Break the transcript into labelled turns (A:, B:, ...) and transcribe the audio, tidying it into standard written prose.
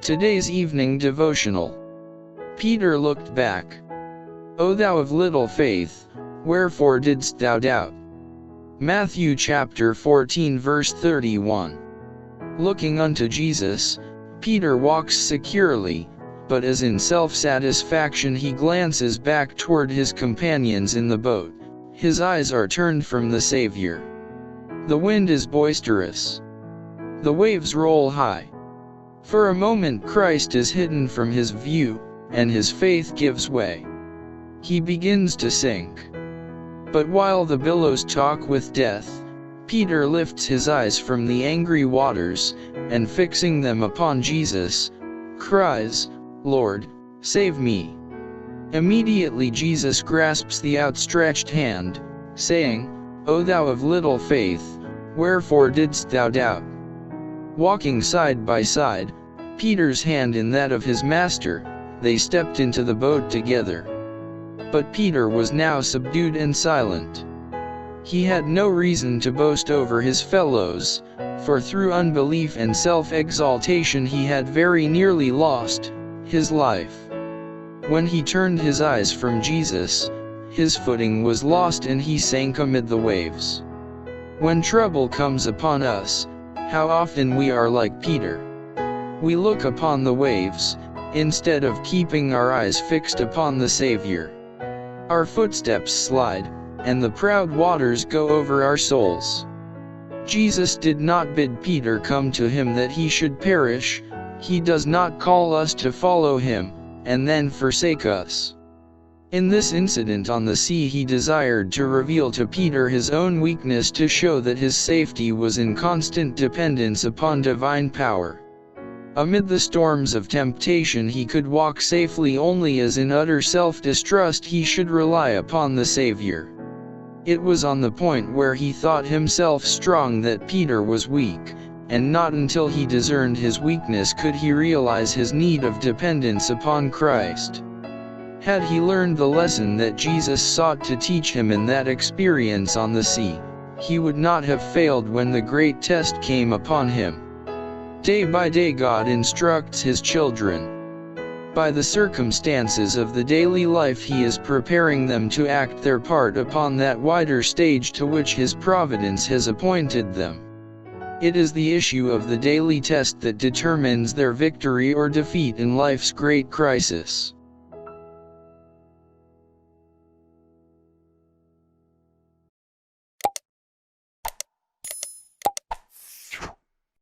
A: Today's evening devotional. Peter looked back. O thou of little faith, wherefore didst thou doubt? Matthew chapter 14 verse 31. Looking unto Jesus, Peter walks securely, but as in self-satisfaction he glances back toward his companions in the boat. His eyes are turned from the Saviour. The wind is boisterous. The waves roll high. For a moment Christ is hidden from his view, and his faith gives way. He begins to sink. But while the billows talk with death, Peter lifts his eyes from the angry waters, and fixing them upon Jesus, cries, "Lord, save me." Immediately Jesus grasps the outstretched hand, saying, O thou of little faith, wherefore didst thou doubt? Walking side by side, Peter's hand in that of his master, they stepped into the boat together. But Peter was now subdued and silent. He had no reason to boast over his fellows, for through unbelief and self-exaltation he had very nearly lost his life. When he turned his eyes from Jesus, his footing was lost and he sank amid the waves. When trouble comes upon us, how often we are like Peter. We look upon the waves, instead of keeping our eyes fixed upon the Saviour. Our footsteps slide, and the proud waters go over our souls. Jesus did not bid Peter come to him that he should perish. He does not call us to follow him, and then forsake us. In this incident on the sea he desired to reveal to Peter his own weakness to show that his safety was in constant dependence upon divine power. Amid the storms of temptation he could walk safely only as in utter self-distrust he should rely upon the Saviour. It was on the point where he thought himself strong that Peter was weak, and not until he discerned his weakness could he realize his need of dependence upon Christ. Had he learned the lesson that Jesus sought to teach him in that experience on the sea, he would not have failed when the great test came upon him. Day by day God instructs his children. By the circumstances of the daily life he is preparing them to act their part upon that wider stage to which his providence has appointed them. It is the issue of the daily test that determines their victory or defeat in life's great crisis.